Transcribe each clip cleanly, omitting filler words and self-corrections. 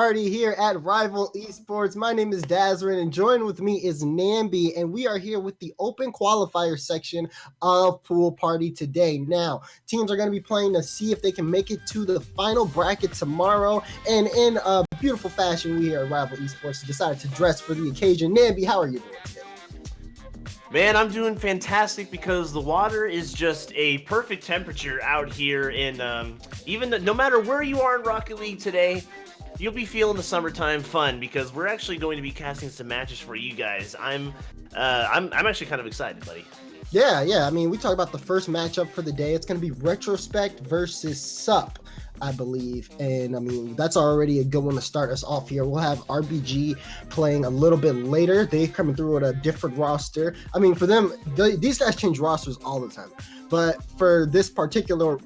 party here at Rival Esports. My name is Dazrin, and joined with me is Nambi, and we are here with the open qualifier section of Pool Party today. Now, teams are going to be playing to see if they can make it to the final bracket tomorrow, and in a beautiful fashion, we here at Rival Esports decided to dress for the occasion. Nambi, how are you doing today? Man, I'm doing fantastic because the water is just a perfect temperature out here in no matter where you are in Rocket League today, you'll be feeling the summertime fun because we're actually going to be casting some matches for you guys. I'm actually kind of excited, buddy. Yeah. I mean, we talked about the first matchup for the day. It's going to be Retrospect versus Sup, I believe. And I mean, that's already a good one to start us off here. We'll have RBG playing a little bit later. They coming through with a different roster. I mean, for them, these guys change rosters all the time. But for this particular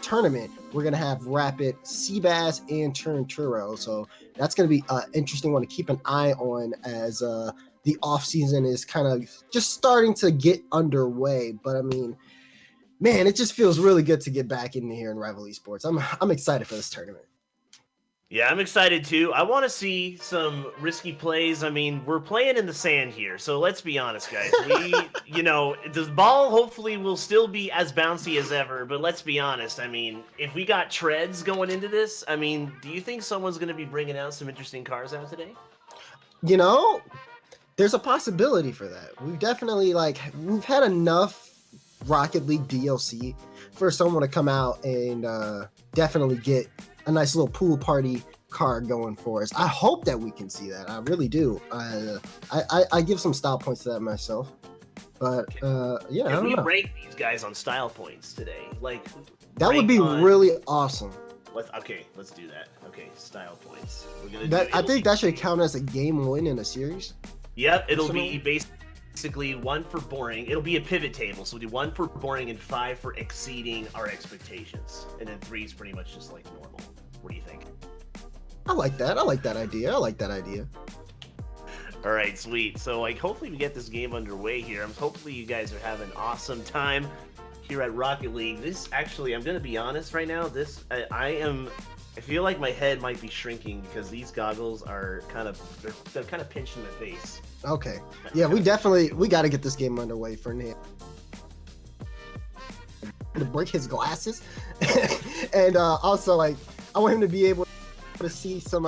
tournament, we're going to have Rapid, Seabass, and Turnturo. So that's going to be an interesting one to keep an eye on as the offseason is kind of just starting to get underway. But I mean, man, it just feels really good to get back in here in Rival Esports. I'm excited for this tournament. Yeah, I'm excited too. I want to see some risky plays. I mean, we're playing in the sand here, so let's be honest, guys. The ball hopefully will still be as bouncy as ever, but let's be honest. I mean, if we got treads going into this, I mean, do you think someone's going to be bringing out some interesting cars out today? There's a possibility for that. We've had enough Rocket League DLC for someone to come out and definitely get a nice little pool party card going for us. I hope that we can see that. I really do. I give some style points to that myself. But I don't know. Rank these guys on style points today. That would be really awesome. Let's do that. Okay, style points. I think that should count as a game win in a series. Yep, it'll be basically 1 for boring. It'll be a pivot table, so we'll do 1 for boring and 5 for exceeding our expectations, and then 3 is pretty much just like normal. What do you think? I like that. I like that idea. All right, sweet. So hopefully we get this game underway here. Hopefully you guys are having an awesome time here at Rocket League. I'm gonna be honest right now. I feel like my head might be shrinking because these goggles are they're kind of pinching my face. Okay. Yeah, we got to get this game underway for Nate to break his glasses, and also I want him to be able to see some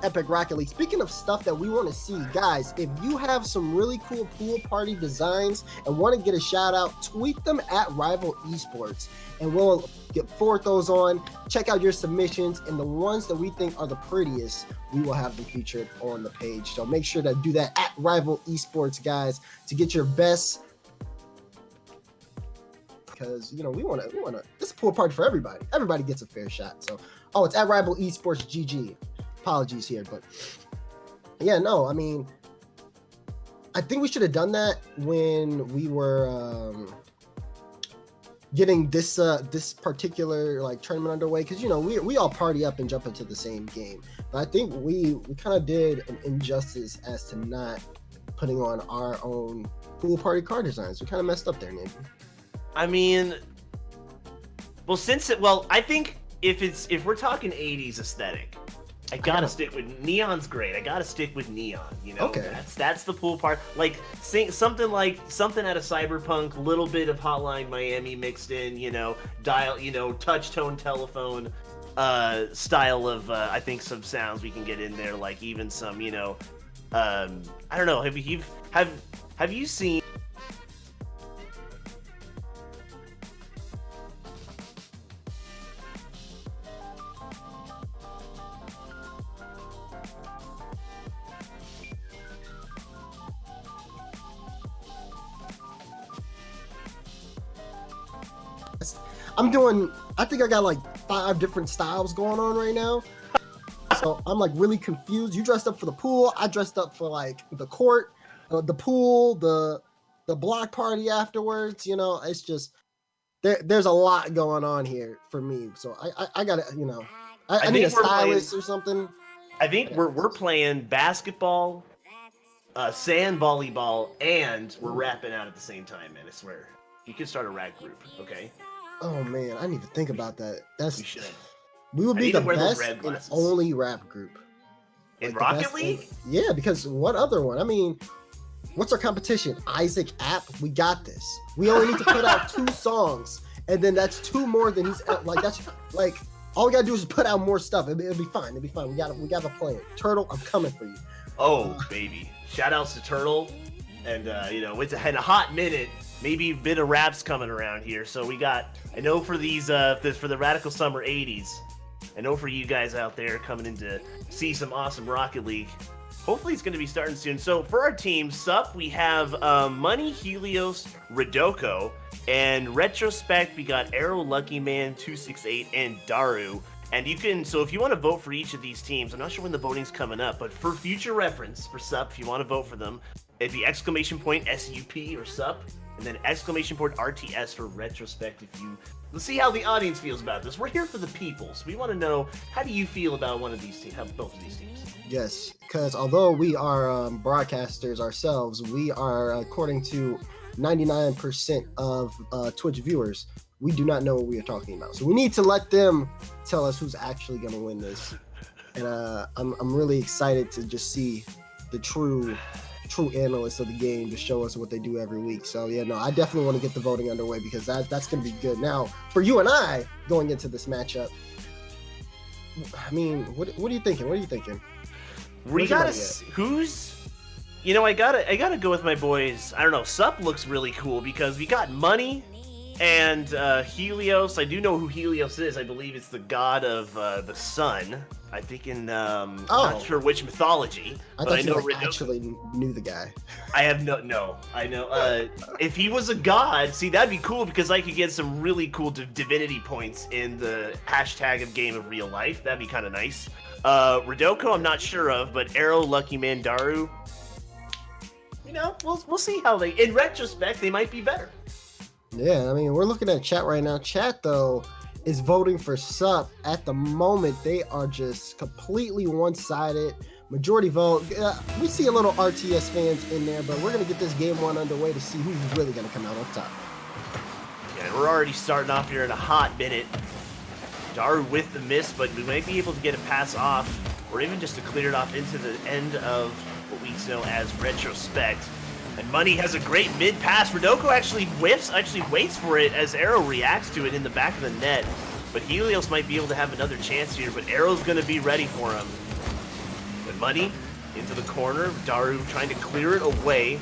epic Rocket League. Speaking of stuff that we want to see, guys, if you have some really cool pool party designs and want to get a shout out, tweet them at Rival Esports, and we'll forward those on. Check out your submissions, and the ones that we think are the prettiest, we will have them featured on the page. So make sure to do that at Rival Esports, guys, to get your best. Because we want to. This is a pool party for everybody. Everybody gets a fair shot. So, it's at Rival Esports GG. Apologies here, but yeah, no. I mean, I think we should have done that when we were getting this particular tournament underway. Because we all party up and jump into the same game. But I think we kind of did an injustice as to not putting on our own pool party card designs. We kind of messed up there, Nathan. I mean, I think if we're talking 80s aesthetic, I gotta stick with neon's great. I gotta stick with neon. Okay. That's the pool part. Something out of Cyberpunk, little bit of Hotline Miami mixed in. Dial, touch tone telephone style of I think some sounds we can get in there. Like even some I don't know. Have you seen? I think I got 5 different styles going on right now. So I'm really confused. You dressed up for the pool. I dressed up for the court, the pool, the block party afterwards. It's just, there's a lot going on here for me. So I gotta, I need a stylist or something. I think we're playing basketball, sand volleyball, and we're rapping out at the same time, man. I swear. You could start a rap group, okay? Oh man, I need to think about that. You should. We would I be need the to wear those best red and glasses. only rap group. In the Rocket best League? Yeah, because what other one? I mean, what's our competition? Isaac App? We got this. We only need to put out 2 songs, and then that's 2 more than he's like. That's like all we gotta do is put out more stuff. It'll be fine. It'll be fine. We got a plan. Turtle, I'm coming for you. Oh, baby. Shout outs to Turtle. And, it's in a hot minute. Maybe a bit of raps coming around here. So we got, I know for these, for the Radical Summer 80s, I know for you guys out there coming in to see some awesome Rocket League, hopefully it's going to be starting soon. So for our team, Sup, we have Money, Helios, Ridoko, and Retrospect, we got Arrow, Lucky Man, 268, and Daru. And you can, so if you want to vote for each of these teams, I'm not sure when the voting's coming up, but for future reference, for Sup, if you want to vote for them, it'd be !SUP or Sup, and then !RTS for Retrospect if you... Let's see how the audience feels about this. We're here for the people, so we want to know, how do you feel about one of these teams, both of these teams? Yes, because although we are broadcasters ourselves, we are, according to 99% of Twitch viewers, we do not know what we are talking about. So we need to let them tell us who's actually going to win this. And I'm really excited to just see the true analysts of the game to show us what they do every week. So yeah, no, I definitely want to get the voting underway because that's going to be good. Now, for you and I going into this matchup, I mean, what are you thinking? What are you thinking? We gotta who's, I gotta go with my boys. I don't know. Sup looks really cool because we got Money and Helios. I do know who Helios is. I believe it's the god of the sun. I think in not sure which mythology. I know actually knew the guy. I have no. I know. If he was a god, see, that'd be cool because I could get some really cool divinity points in the hashtag of Game of Real Life. That'd be kind of nice. Ridoko, I'm not sure of, but Arrow, Lucky Man, Daru. We'll see how they. In retrospect, they might be better. Yeah, I mean, we're looking at chat right now. Chat, though, is voting for Sup. At the moment, they are just completely one-sided. Majority vote. We see a little RTS fans in there, but we're going to get this game 1 underway to see who's really going to come out on top. Yeah, we're already starting off here in a hot minute. Daru with the miss, but we might be able to get a pass off, or even just to clear it off into the end of what we know as Retrospect. And Money has a great mid-pass. Ridoko actually waits for it as Arrow reacts to it in the back of the net. But Helios might be able to have another chance here, but Arrow's going to be ready for him. But Money into the corner. Daru trying to clear it away.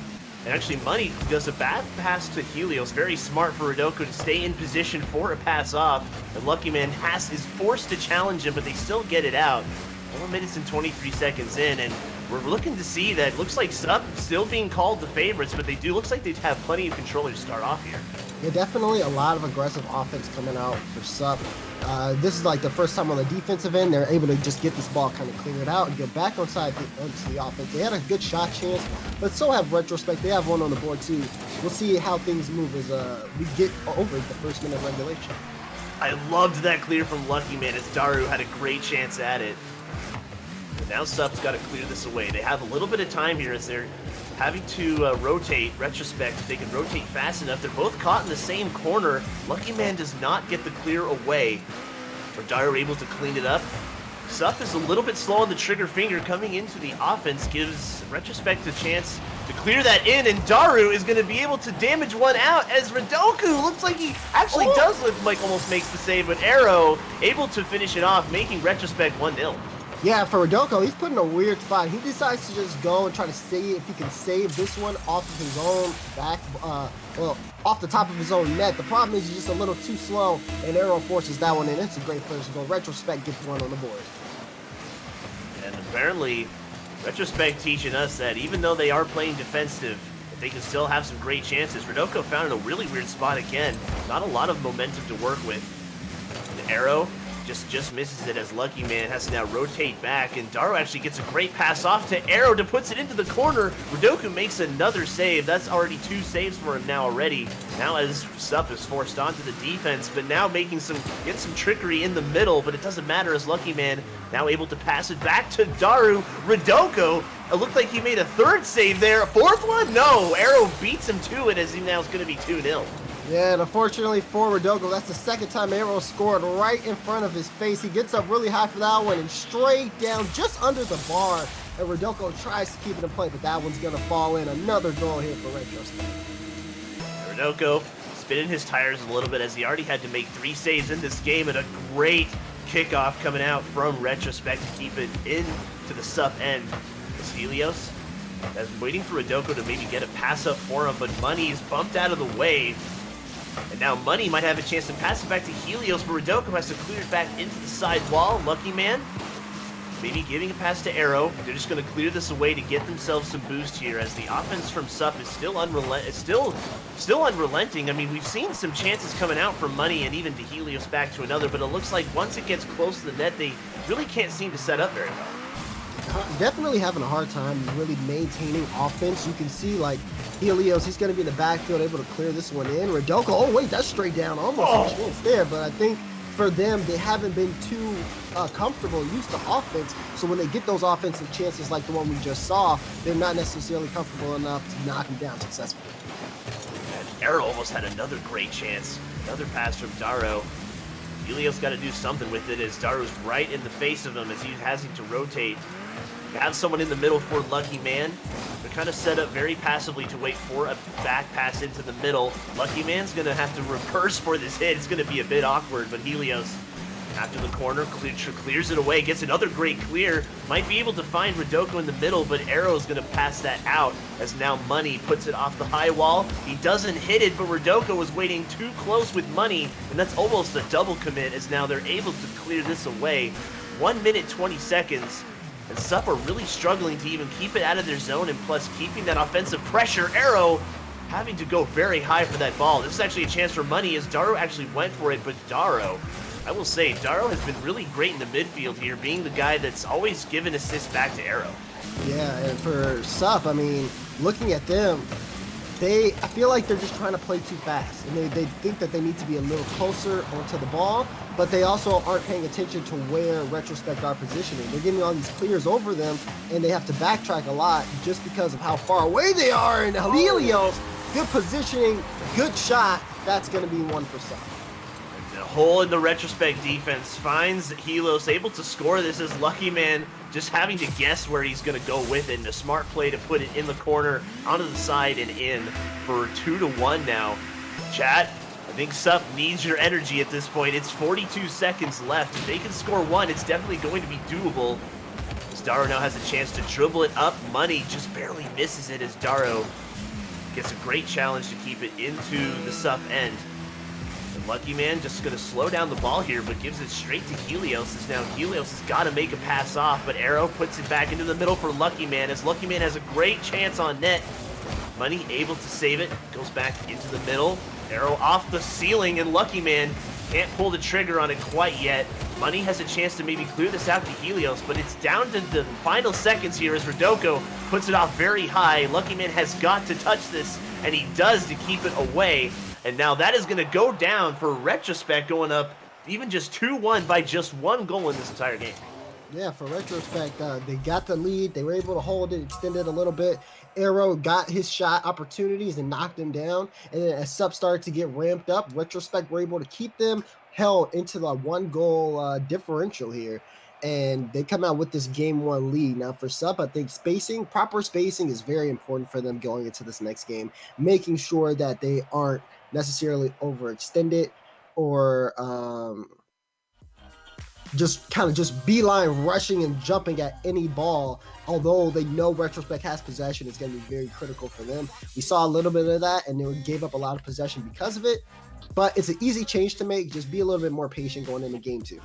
And actually Money does a bad pass to Helios. Very smart for Ridoko to stay in position for a pass off. And Lucky Man is forced to challenge him, but they still get it out. 4 minutes and 23 seconds in, and we're looking to see that looks like Sup still being called the favorites, but looks like they have plenty of control to start off here. Yeah, definitely a lot of aggressive offense coming out for Sup. This is like the first time on the defensive end they're able to just get this ball kind of cleared out and get back onto the offense. They had a good shot chance, but so have Retrospect. They have one on the board too. We'll see how things move as we get over the first minute of regulation. I loved that clear from Lucky Man as Daru had a great chance at it. Now Sup's got to clear this away. They have a little bit of time here as they're having to rotate. Retrospect, if they can rotate fast enough. They're both caught in the same corner. Lucky Man does not get the clear away. Or Daru able to clean it up. Sup is a little bit slow on the trigger finger. Coming into the offense gives Retrospect a chance to clear that in, and Daru is going to be able to damage one out as Ridoko looks like he actually does look like almost makes the save, but Arrow able to finish it off, making Retrospect 1-0. Yeah, for Ridoko, he's put in a weird spot. He decides to just go and try to see if he can save this one off of his own back, off the top of his own net. The problem is he's just a little too slow, and Arrow forces that one in. It's a great first goal. Retrospect gets one on the board. And apparently, Retrospect teaching us that even though they are playing defensive, they can still have some great chances. Ridoko found in a really weird spot again. Not a lot of momentum to work with. And Arrow just misses it as Lucky Man has to now rotate back, and Daru actually gets a great pass off to Arrow to puts it into the corner. Ridoko makes another save. That's already 2 saves for him now already. Now as Sup is forced onto the defense, but now getting some trickery in the middle, but it doesn't matter as Lucky Man now able to pass it back to Daru. Ridoko, it looked like he made a 3rd save there. A 4th one? No, Arrow beats him to it as he now is going to be 2-0. Yeah, and unfortunately for Rodoko, that's the second time Arrow scored right in front of his face. He gets up really high for that one and straight down just under the bar. And Rodoko tries to keep it in play, but that one's going to fall in. Another goal here for Retrospect. Rodoko spinning his tires a little bit as he already had to make 3 saves in this game, and a great kickoff coming out from Retrospect to keep it into the sup end. As Helios has been waiting for Rodoko to maybe get a pass up for him, but Money is bumped out of the way. And now Money might have a chance to pass it back to Helios, but Rodoko has to clear it back into the side wall. Lucky Man maybe giving a pass to Arrow. They're just going to clear this away to get themselves some boost here, as the offense from Sup is still unrelenting. I mean, we've seen some chances coming out from Money and even to Helios back to another, but it looks like once it gets close to the net, they really can't seem to set up very well. Definitely having a hard time really maintaining offense. You can see, like, Helios, he's going to be in the backfield, able to clear this one in. Rodoko, oh wait, that's straight down, almost a chance there, but I think for them, they haven't been too comfortable, used to offense, so when they get those offensive chances like the one we just saw, they're not necessarily comfortable enough to knock them down successfully. And Arrow almost had another great chance. Another pass from Daro. Helios got to do something with it, as Daro's right in the face of him as he's having to rotate. You have someone in the middle for Lucky Man. They're kind of set up very passively to wait for a back pass into the middle. Lucky Man's going to have to reverse for this hit. It's going to be a bit awkward, but Helios, after the corner, clears it away, gets another great clear. Might be able to find Rodoko in the middle, but Arrow's going to pass that out, as now Money puts it off the high wall. He doesn't hit it, but Rodoko was waiting too close with Money, and that's almost a double commit, as now they're able to clear this away. 1 minute, 20 seconds. And Sup are really struggling to even keep it out of their zone, and plus keeping that offensive pressure. Arrow having to go very high for that ball. This is actually a chance for Money, as Daro actually went for it, but Daro, I will say, Daro has been really great in the midfield here, being the guy that's always given assists back to Arrow. Yeah, and for Sup, I mean, looking at them, I feel like they're just trying to play too fast, and they think that they need to be a little closer onto the ball, but they also aren't paying attention to where Retrospect are positioning. They're getting all these clears over them, and they have to backtrack a lot just because of how far away they are. And Helios, good positioning, good shot. That's going to be one for Sup. The hole in the Retrospect defense finds Helios able to score this, as Lucky Man just having to guess where he's going to go with it, and a smart play to put it in the corner, onto the side, and in for 2-1 now. Chat, I think Sup needs your energy at this point. It's 42 seconds left. If they can score one, it's definitely going to be doable. As Daro now has a chance to dribble it up. Money just barely misses it, as Daro gets a great challenge to keep it into the Sup end. Lucky Man just going to slow down the ball here, but gives it straight to Helios, as now Helios has got to make a pass off, but Arrow puts it back into the middle for Lucky Man, as Lucky Man has a great chance on net. Money able to save it, goes back into the middle. Arrow off the ceiling, and Lucky Man can't pull the trigger on it quite yet. Money has a chance to maybe clear this out to Helios, but it's down to the final seconds here as Rodoko puts it off very high. Lucky Man has got to touch this, and he does to keep it away. And now that is going to go down for Retrospect, going up even just 2-1 by just 1 goal in this entire game. Yeah, for Retrospect, they got the lead. They were able to hold it, extend it a little bit. Arrow got his shot opportunities and knocked him down. And then as Sup started to get ramped up, Retrospect were able to keep them held into the 1-goal differential here. And they come out with this game 1 lead. Now for Sup, I think proper spacing is very important for them going into this next game, making sure that they aren't necessarily overextended or just beeline rushing and jumping at any ball. Although they know Retrospect has possession, it's going to be very critical for them. We saw a little bit of that, and they gave up a lot of possession because of it. But it's an easy change to make. Just be a little bit more patient going into game 2.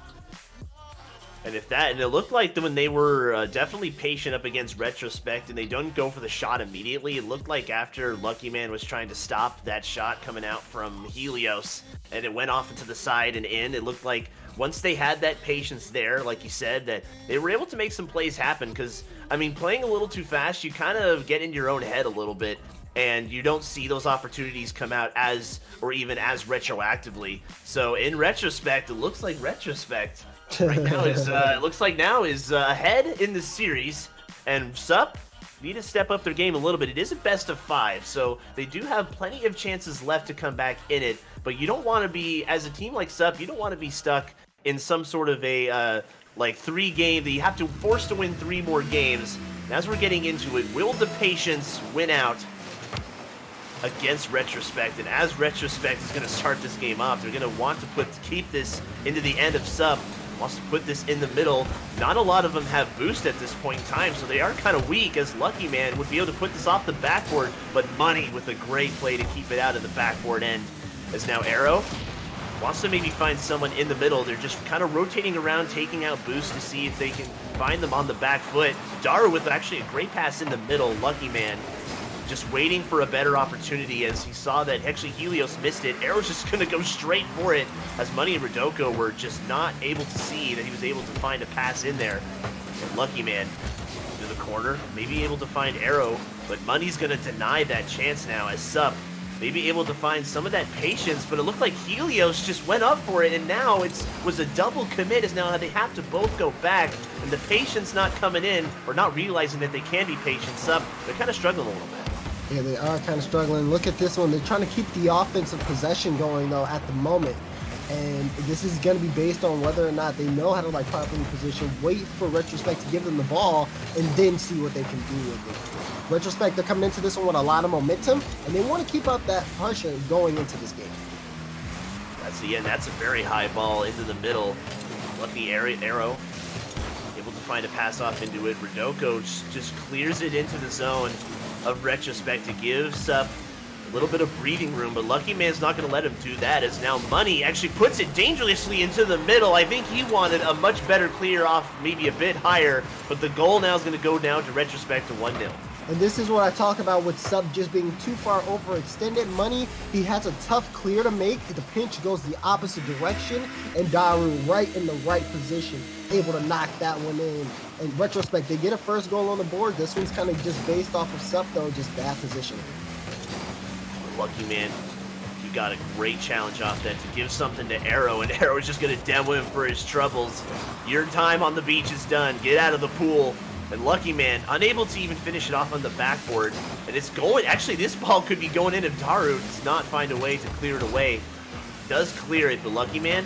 And it looked like when they were definitely patient up against Retrospect, and they don't go for the shot immediately. It looked like after Lucky Man was trying to stop that shot coming out from Helios, and it went off into the side and in, it looked like once they had that patience there, like you said, that they were able to make some plays happen. Because, I mean, playing a little too fast, you kind of get in your own head a little bit, and you don't see those opportunities come out as retroactively. So in Retrospect, it looks like Retrospect right now is ahead in the series, and Sup, need to step up their game a little bit. It is a best of 5, so they do have plenty of chances left to come back in it, but you don't want to be, as a team like Sup, you don't want to be stuck in some sort of a, like 3-game, that you have to force to win 3 more games. And as we're getting into it, will the patience win out against Retrospect? And as Retrospect is going to start this game off, they're going to want to keep this into the end of Sup. Wants to put this in the middle. Not a lot of them have boost at this point in time, so they are kind of weak, as Lucky Man would be able to put this off the backboard, but Money with a great play to keep it out of the backboard end. As now Arrow wants to maybe find someone in the middle. They're just kind of rotating around, taking out boost to see if they can find them on the back foot. Daru with actually a great pass in the middle. Lucky Man just waiting for a better opportunity, as he saw that actually Helios missed it. Arrow's just going to go straight for it, as Money and Rodoko were just not able to see that he was able to find a pass in there. And Lucky Man to the corner, maybe able to find Arrow, but Money's going to deny that chance now, as Sup maybe able to find some of that patience, but it looked like Helios just went up for it, and now it was a double commit, as now they have to both go back, and the patience not coming in, or not realizing that they can be patient. Sup, they're kind of struggling a little bit. Yeah, they are kind of struggling. Look at this one. They're trying to keep the offensive possession going, though, at the moment. And this is going to be based on whether or not they know how to, like, properly position, wait for Retrospect to give them the ball, and then see what they can do with it. Retrospect, they're coming into this one with a lot of momentum, and they want to keep up that pressure going into this game. That's the end. That's a very high ball into the middle. Lucky Arrow able to find a pass off into it. Rodoko just clears it into the zone of Retrospect to give Sup a little bit of breathing room, but Lucky Man's not going to let him do that, as now Money actually puts it dangerously into the middle. I think he wanted a much better clear off, maybe a bit higher, but the goal now is going to go down to Retrospect to 1-0. And this is what I talk about with Sup just being too far overextended. Money, he has a tough clear to make. The pinch goes the opposite direction, and Daru right in the right position, able to knock that one in. And Retrospect, they get a first goal on the board. This one's kind of just based off of Sup, though, just bad positioning. Lucky Man, he got a great challenge off that to give something to Arrow, and Arrow is just going to demo him for his troubles. Your time on the beach is done. Get out of the pool. And Lucky Man, unable to even finish it off on the backboard. And it's going, actually this ball could be going in if Daru does not find a way to clear it away. Does clear it, but Lucky Man,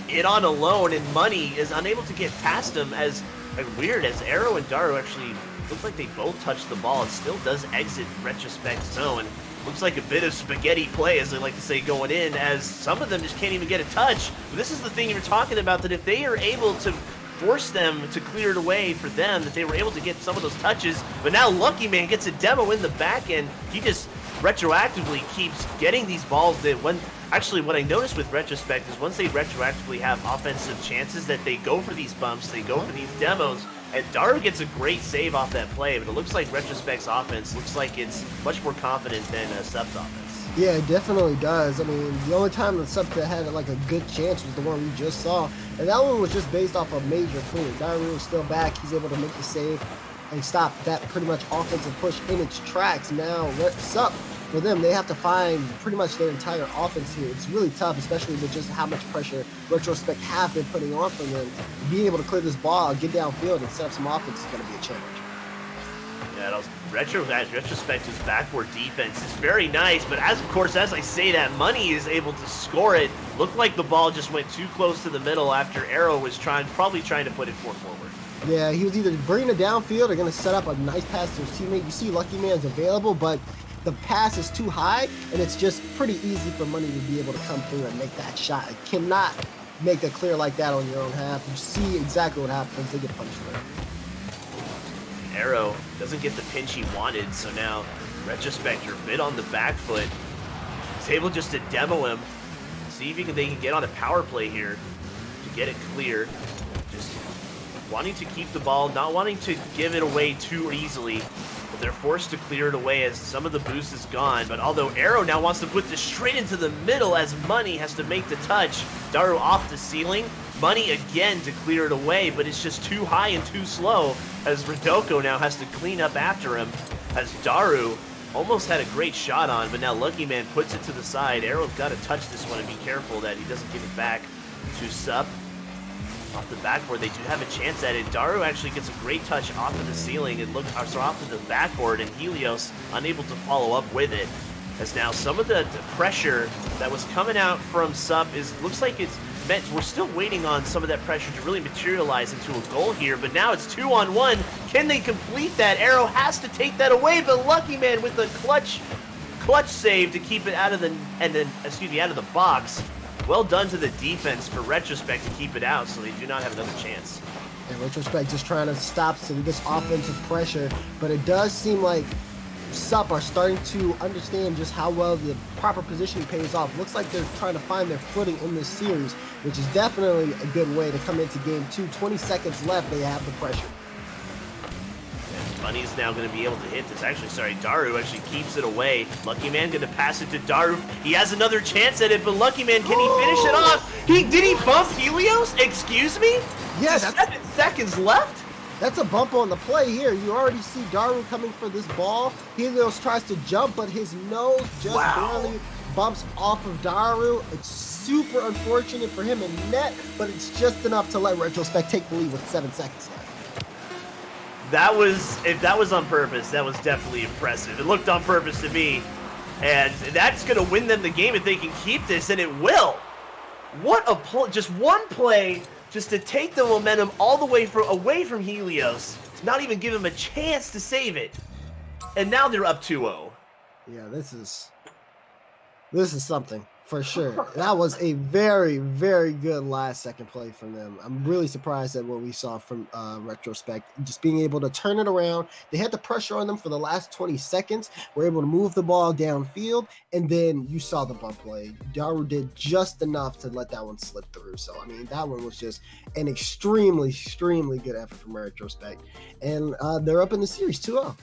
it on alone, and Money is unable to get past him, as like, weird, as Arrow and Daru actually look like they both touched the ball. It still does exit Retrospect zone. Looks like a bit of spaghetti play, as they like to say, going in, as some of them just can't even get a touch. But this is the thing you're talking about, that if they are able to force them to clear it away for them, that they were able to get some of those touches. But now Lucky Man gets a demo in the back end. He just retroactively keeps getting these balls that when actually what I noticed with Retrospect is once they retroactively have offensive chances, that they go for these bumps, they go for these demos, and Daru gets a great save off that play. But it looks like Retrospect's offense looks like it's much more confident than Sup's offense. Yeah, it definitely does. I mean, the only time that Sup had like a good chance was the one we just saw, and that one was just based off a major clear. Daru was still back. He's able to make the save and stop that pretty much offensive push in its tracks. Now, Sup, for them, they have to find pretty much their entire offense here. It's really tough, especially with just how much pressure Retrospect have been putting on from them. Being able to clear this ball, get downfield, and set up some offense is going to be a challenge. Yeah, Retrospect's backward defense is very nice, but of course, as I say that, Money is able to score it. Looked like the ball just went too close to the middle after Arrow was probably trying to put it forward. Yeah, he was either bringing it downfield or going to set up a nice pass to his teammate. You see Lucky Man's available, but the pass is too high, and it's just pretty easy for Money to be able to come through and make that shot. You cannot make a clear like that on your own half. You see exactly what happens. They get punished for it. Arrow doesn't get the pinch he wanted, so now Retrospect are a bit on the back foot. He's able just to demo him, see if they can get on a power play here to get it clear. Just wanting to keep the ball, not wanting to give it away too easily, but they're forced to clear it away as some of the boost is gone. But although Arrow now wants to put this straight into the middle, as Money has to make the touch, Daru off the ceiling, Money again to clear it away, but it's just too high and too slow, as Rodoko now has to clean up after him, as Daru almost had a great shot on, but now Lucky Man puts it to the side. Arrow's got to touch this one and be careful that he doesn't give it back to Sup. off the backboard. They do have a chance at it. Daru actually gets a great touch off of the ceiling and off of the backboard, and Helios unable to follow up with it. As now some of the pressure that was coming out from Sup looks like it's meant. We're still waiting on some of that pressure to really materialize into a goal here, but now it's 2-on-1. Can they complete that? Arrow has to take that away, but Lucky Man with the clutch save to keep it out of the out of the box. Well done to the defense for Retrospect to keep it out, so they do not have another chance. And Retrospect just trying to stop some of this offensive pressure, but it does seem like Sup are starting to understand just how well the proper positioning pays off. Looks like they're trying to find their footing in this series, which is definitely a good way to come into game 2. 20 seconds left, they have the pressure. And Money's now going to be able to hit this. Actually, sorry, Daru actually keeps it away. Lucky Man going to pass it to Daru. He has another chance at it, but Lucky Man, can he finish it off? Did he bump Helios? Excuse me? Yeah, 7 seconds left? That's a bump on the play here. You already see Daru coming for this ball. Helios tries to jump, but his nose just barely bumps off of Daru. It's super unfortunate for him in net, but it's just enough to let Retrospect take the lead with 7 seconds left. If that was on purpose, that was definitely impressive. It looked on purpose to me, and that's going to win them the game if they can keep this, and it will. What a just one play just to take the momentum all the way away from Helios, to not even give him a chance to save it. And now they're up 2-0. Yeah, this is something for sure. That was a very, very good last second play from them. I'm really surprised at what we saw from Retrospect. Just being able to turn it around. They had the pressure on them for the last 20 seconds. Were able to move the ball downfield, and then you saw the bump play. Daru did just enough to let that one slip through. So, I mean, that one was just an extremely, extremely good effort from Retrospect. And they're up in the series 2-0.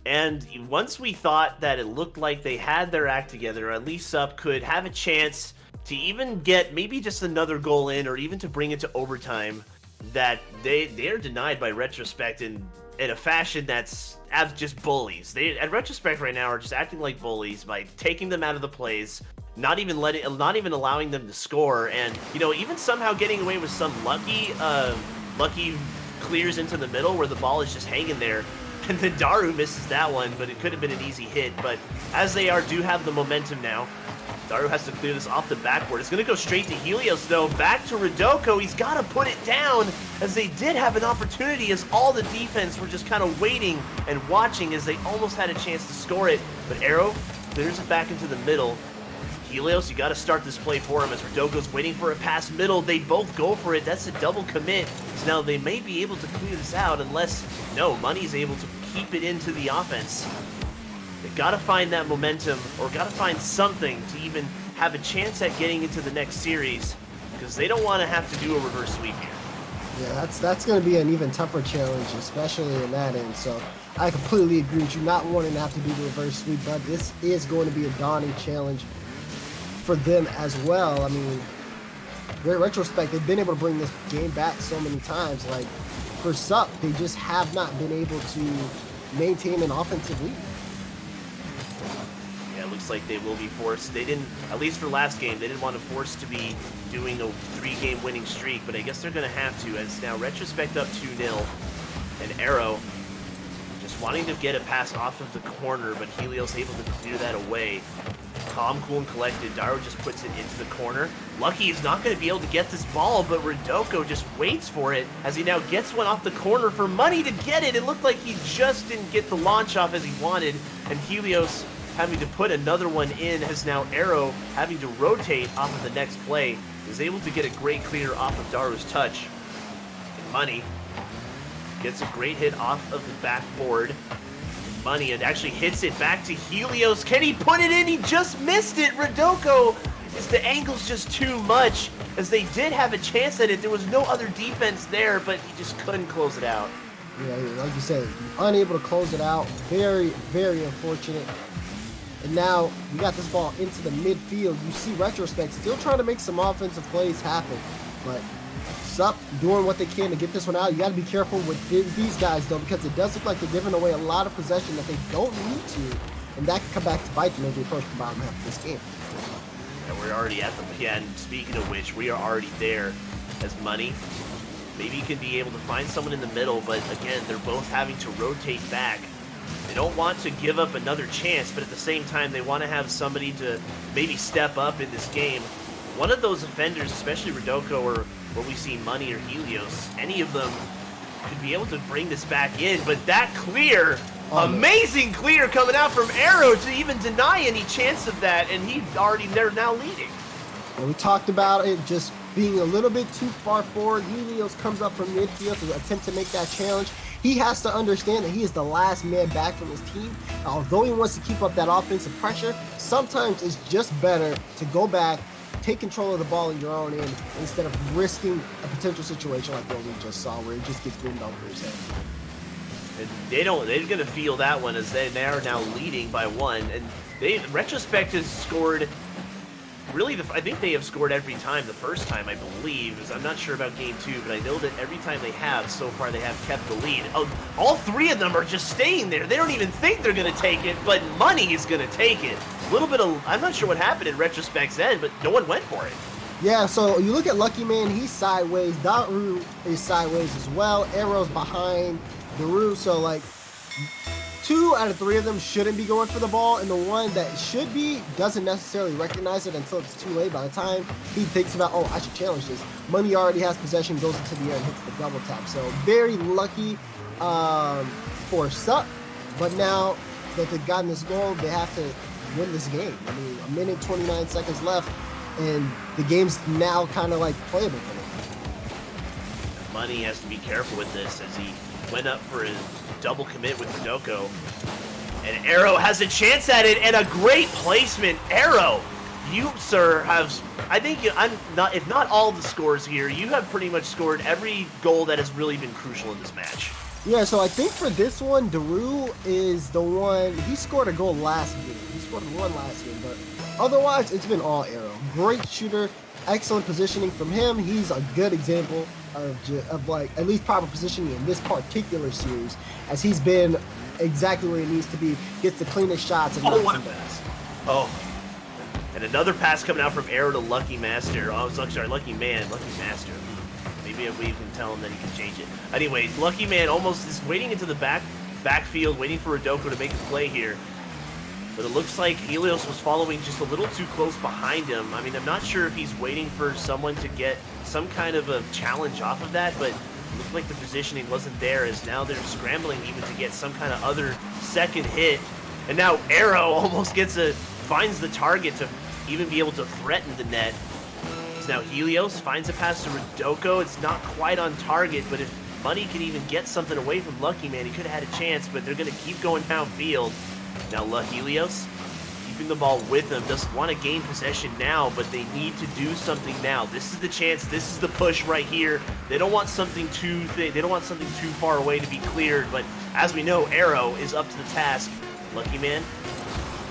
And once we thought that it looked like they had their act together, or at least Sup could have a chance to even get maybe just another goal in, or even to bring it to overtime, that they are denied by Retrospect in a fashion that's as just bullies. They at Retrospect right now are just acting like bullies by taking them out of the plays, not even allowing them to score, and even somehow getting away with some lucky clears into the middle where the ball is just hanging there. And then Daru misses that one, but it could have been an easy hit. But as they do have the momentum now, Daru has to clear this off the backboard. It's going to go straight to Helios, though. Back to Rodoko. He's got to put it down, as they did have an opportunity, as all the defense were just kind of waiting and watching as they almost had a chance to score it. But Arrow clears it back into the middle. Helios, you got to start this play for him as Rodoko's waiting for a pass middle. They both go for it. That's a double commit. So now they may be able to clear this out unless, Money's able to keep it into the offense. They got to find that momentum, or got to find something to even have a chance at getting into the next series, because they don't want to have to do a reverse sweep here. Yeah, that's going to be an even tougher challenge, especially in that end. So I completely agree with you, not wanting to have to do the reverse sweep, but this is going to be a daunting challenge for them as well. I mean, great Retrospect, they've been able to bring this game back so many times. Like, for Sup, they just have not been able to maintain an offensive lead. Yeah, it looks like they will be forced. They didn't, at least for last game, they didn't want to force to be doing a 3-game winning streak, but I guess they're going to have to, as now Retrospect up 2-0, and Arrow just wanting to get a pass off of the corner, but Helios able to clear that away. Calm, cool, and collected. Daru just puts it into the corner. Lucky is not going to be able to get this ball, but Rodoko just waits for it as he now gets one off the corner for Money to get it. It looked like he just didn't get the launch off as he wanted, and Helios having to put another one in, as now Arrow having to rotate off of the next play is able to get a great clear off of Daru's touch. And Money gets a great hit off of the backboard. Money, and actually hits it back to Helios. Can he put it in? He just missed it. Rodoko, the angle's just too much, as they did have a chance at it. There was no other defense there, but he just couldn't close it out. Yeah, like you said, unable to close it out. Very, very unfortunate. And now we got this ball into the midfield. You see Retrospect still trying to make some offensive plays happen, but Sup doing what they can to get this one out. You got to be careful with these guys, though, because it does look like they're giving away a lot of possession that they don't need to, and that could come back to bite them as we approach the bottom half of this game. And we're already at the, yeah, and speaking of which, we are already there as Money. Maybe he can be able to find someone in the middle, but again, they're both having to rotate back. They don't want to give up another chance, but at the same time, they want to have somebody to maybe step up in this game. One of those offenders, especially Rodoko or what we see Money or Helios, any of them could be able to bring this back in, but that clear, amazing clear coming out from Arrow to even deny any chance of that, and they're now leading. And we talked about it just being a little bit too far forward. Helios comes up from midfield to attempt to make that challenge. He has to understand that he is the last man back from his team. Although he wants to keep up that offensive pressure, sometimes it's just better to go back, take control of the ball in your own end instead of risking a potential situation like what we just saw where it just gets boomed over his head. And they're going to feel that one as they are now leading by 1. And Retrospect has scored, really, I think they have scored every time the first time, I believe. I'm not sure about game 2, but I know that every time they have, so far they have kept the lead. Oh, all 3 of them are just staying there. They don't even think they're going to take it, but Money is going to take it. A little bit of, I'm not sure what happened in Retrospect's end, but no one went for it. Yeah, so you look at Lucky Man, he's sideways. Daru is sideways as well. Arrow's behind Daru, so like 2 out of 3 of them shouldn't be going for the ball, and the one that should be doesn't necessarily recognize it until it's too late. By the time he thinks about, oh, I should challenge this, Money already has possession, goes into the air and hits the double tap. So very lucky for Sup, but now that they've gotten this goal, they have to win this game. I mean, 1 minute 29 seconds left, and the game's now kind of like playable for them. Money has to be careful with this as he went up for a double commit with Rodoko. And Arrow has a chance at it, and a great placement. Arrow, you, sir, have, I think, if not all the scores here, you have pretty much scored every goal that has really been crucial in this match. Yeah, so I think for this one, Daru is the one, he scored a goal last game. He scored 1 last game, but otherwise, it's been all Arrow. Great shooter, excellent positioning from him. He's a good example of like, at least proper positioning in this particular series, as he's been exactly where he needs to be, gets the cleanest shots. And what a pass. Oh, and another pass coming out from Arrow to Lucky Master. Oh, sorry, Lucky Man, Lucky Master. Maybe we can tell him that he can change it. Anyway, Lucky Man almost is waiting into the backfield, waiting for Rodoko to make a play here. But it looks like Helios was following just a little too close behind him. I mean, I'm not sure if he's waiting for someone to get some kind of a challenge off of that, but it looked like the positioning wasn't there, as now they're scrambling even to get some kind of other second hit. And now Arrow almost finds the target to even be able to threaten the net. Now Helios finds a pass to Rodoko. It's not quite on target, but if Money could even get something away from Lucky Man, he could have had a chance, but they're going to keep going downfield. Now Helios keeping the ball with them, doesn't want to gain possession now, but they need to do something now. This is the chance, this is the push right here. They don't want something too far away to be cleared, but as we know, Arrow is up to the task. Lucky Man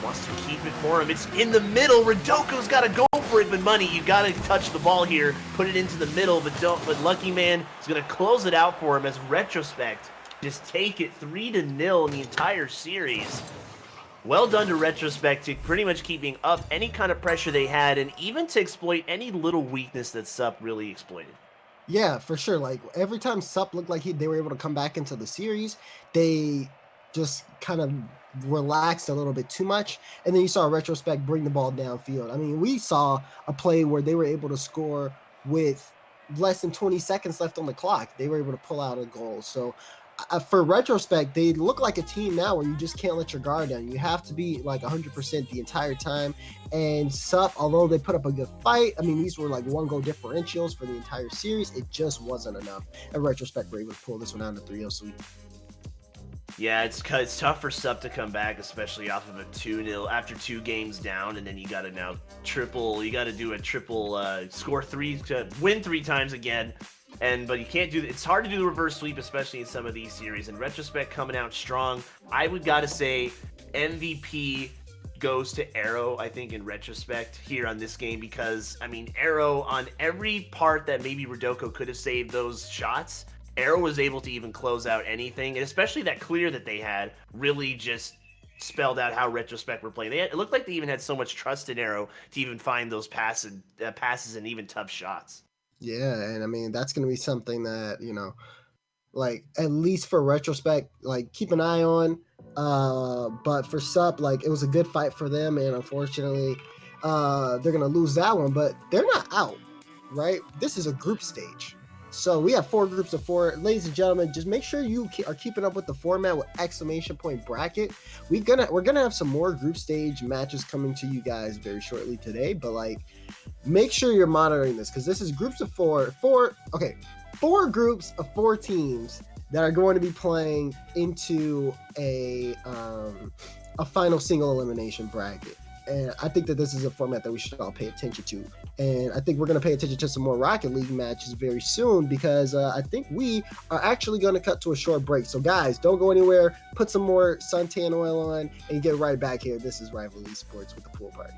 wants to keep it for him. It's in the middle. Rodoko's got to go for it, but Money, you got to touch the ball here, put it into the middle, but Lucky Man is going to close it out for him as Retrospect just take it 3-0 in the entire series. Well done to Retrospect to pretty much keeping up any kind of pressure they had, and even to exploit any little weakness that Sup really exploited. Yeah, for sure. Like every time Sup looked like they were able to come back into the series, they just kind of relaxed a little bit too much, and then you saw Retrospect bring the ball downfield. I mean, we saw a play where they were able to score with less than 20 seconds left on the clock. They were able to pull out a goal. So for Retrospect, they look like a team now where you just can't let your guard down. You have to be like 100% the entire time. And Sup, although they put up a good fight, I mean, these were like 1-goal differentials for the entire series. It just wasn't enough. And Retrospect were able to pull this one out in a 3-0 sweep. Yeah, it's tough for Sup to come back, especially off of a 2-0 after 2 games down, and then you got to now do a triple, score 3 to win 3 times again. But you can't do it's hard to do the reverse sweep, especially in some of these series. And Retrospect coming out strong. I would gotta say MVP goes to Arrow, I think, in Retrospect here on this game, because I mean, Arrow, on every part that maybe Rodoko could have saved those shots, Arrow was able to even close out anything, and especially that clear that they had really just spelled out how Retrospect were playing. It looked like they even had so much trust in Arrow to even find those passes and even tough shots. Yeah, and I mean that's going to be something that like at least for Retrospect, like keep an eye on. But for Sup, like it was a good fight for them, and unfortunately, they're gonna lose that one. But they're not out, right? This is a group stage, so we have 4 groups of 4. Ladies and gentlemen, just make sure you are keeping up with the format with exclamation point bracket. We're gonna have some more group stage matches coming to you guys very shortly today, but like make sure you're monitoring this because this is groups of 4. 4 groups of 4 teams that are going to be playing into a final single elimination bracket. And I think that this is a format that we should all pay attention to. And I think we're going to pay attention to some more Rocket League matches very soon because I think we are actually going to cut to a short break. So guys, don't go anywhere. Put some more suntan oil on and get right back here. This is Rival Esports with the pool party.